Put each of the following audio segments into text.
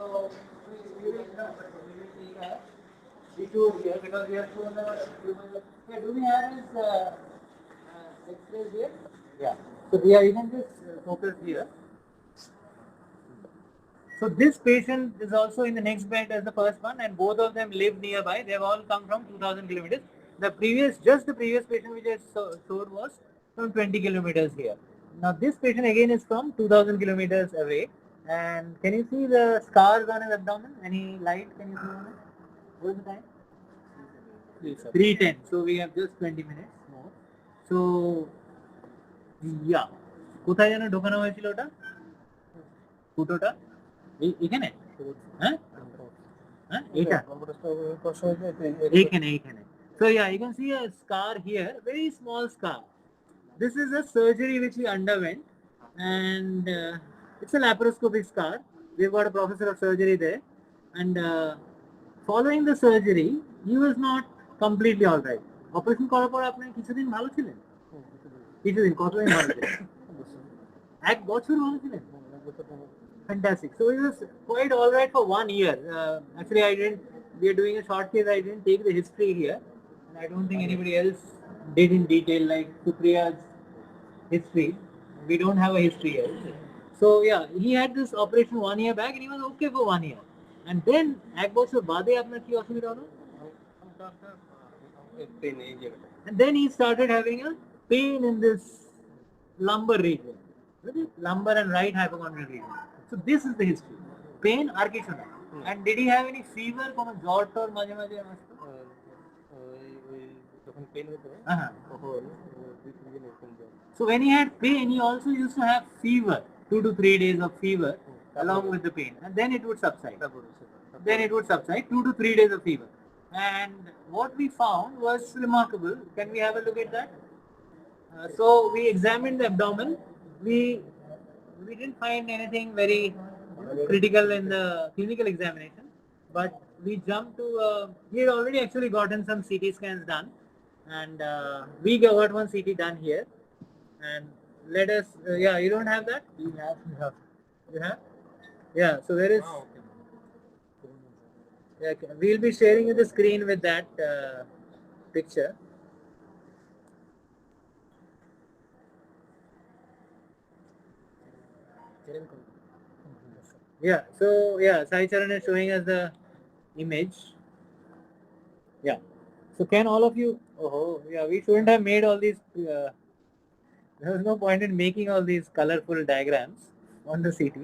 So we will take a detour here because we have shown the yeah, do we have his X-rays here? Yeah. So yeah, you can just focus here. So this patient is also in the next bed as the first one, and both of them live nearby. They have all come from 2,000 kilometers. Just the previous patient which I showed was from 20 kilometers here. Now this patient again is from 2,000 kilometers away. And can you see the scars on his abdomen? Any light can you see on it? What is the time? 3:10. So we have just 20 minutes more. So yeah, কোথায় যেন ঢোকানো হয়েছিল ওটা ফুটোটা এখানে হ্যাঁ হ্যাঁ এটা এইখানে এইখানে so yeah you can see a scar here, very small scar. This is a surgery which he underwent, and it's a laparoscopic scar. We've got a professor of surgery there, and following the surgery he was not completely all right. Operation করার পর আপনি কিছুদিন ভালো ছিলেন? কিছুদিন কতদিন ভালো ছিলেন? এক বছর ভালো ছিলেন? Fantastic. So it was quite all right for 1 year. Actually, we are doing a short case. I didn't take the history here, and I don't think anybody else did in detail like Supriya's history. We don't have a history here. So yeah, he had this operation 1 year back, and he was okay for 1 year. And then এক বছর বাদে আপনার কি অসুবিধা হলো? And then he started having a pain in this lumbar region. Lumbar and right hypochondrial region. So this is the history. Pain আর কিছু না. And did he have any fever? কোনো জ্বর টর মাঝে মাঝে আসতো? যখন পেন হতো তখন So when he had pain, he also used to have fever, 2 to 3 days of fever along with the pain, and then it would subside. Then it would subside, 2 to 3 days of fever. And what we found was remarkable. Can we have a look at that? So we examined the abdomen. We didn't find anything very critical in the clinical examination, but we jumped to he had already actually gotten some CT scans done, and we got one CT done here. And let us yeah, you don't have that? You have. You have? Yeah, so there is yeah, we'll be sharing you the screen with that picture. Yeah, so yeah, Sai Charan is showing us the image. Yeah, so can all of you, oh yeah, we shouldn't have made all these, there was no point in making all these colorful diagrams on the CT.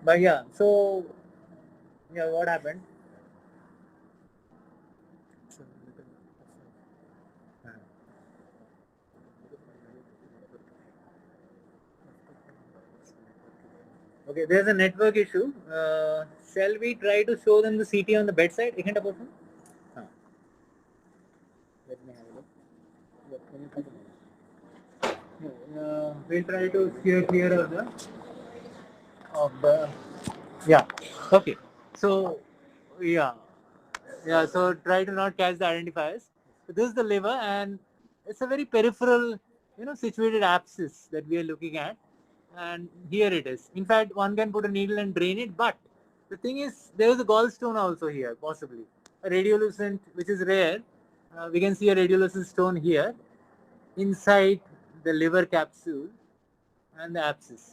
But yeah, so yeah, what happened? Okay, there's a network issue. Shall we try to show them the CT on the bedside? Let me have a look. We'll try to steer clear of the yeah. Okay. So yeah. So try to not catch the identifiers. So this is the liver, and it's a very peripheral, situated abscess that we are looking at. And here it is. In fact, one can put a needle and drain it, but the thing is, there is a gallstone also here, possibly. A radiolucent, which is rare. We can see a radiolucent stone here, inside the liver capsule and the abscess.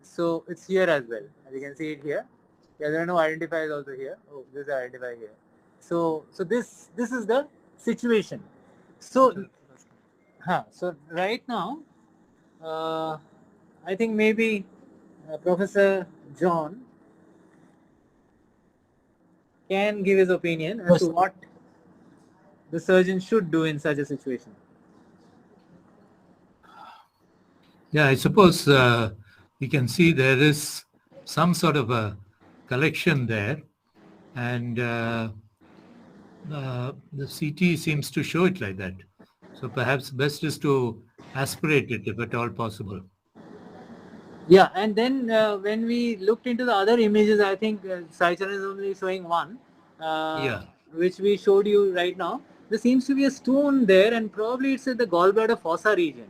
So it's here as well. You can see it here. Yeah, there are no identifiers also here. Oh, there's an identifier here. So this is the situation. So right now, I think maybe Professor John can give his opinion as to what the surgeon should do in such a situation. Yeah, I suppose you can see there is some sort of a collection there, and the CT seems to show it like that. So perhaps best is to aspirate it if at all possible. Yeah, and then when we looked into the other images, I think Sai Charan is only showing one, which we showed you right now. There seems to be a stone there, and probably it's at the gallbladder fossa region.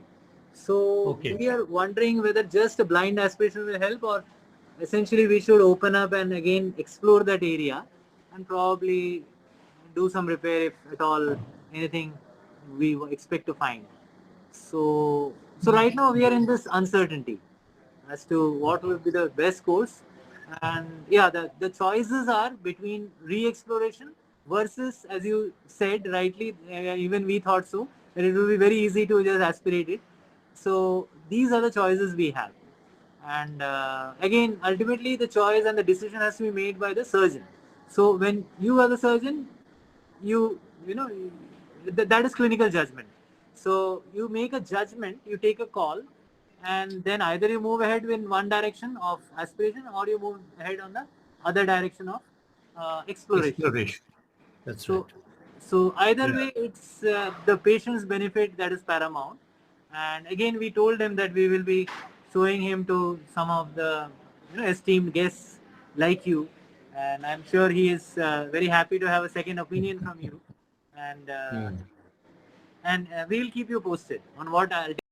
So we are wondering whether just a blind aspiration will help, or essentially we should open up and again explore that area and probably do some repair if at all anything we expect to find. So right now we are in this uncertainty as to what will be the best course. And yeah, the choices are between re-exploration versus, as you said rightly, even we thought so, that it will be very easy to just aspirate it. So these are the choices we have. And again, ultimately the choice and the decision has to be made by the surgeon. So when you are the surgeon, you know that is clinical judgment. So you make a judgment, you take a call, and then either you move ahead in one direction of aspiration or you move ahead on the other direction of exploration. Exploration. That's right. So either Yeah. way, it's the patient's benefit that is paramount. And again, we told him that we will be showing him to some of the esteemed guests like you, and I'm sure he is very happy to have a second opinion from you. And Yeah. we'll keep you posted on what ultimately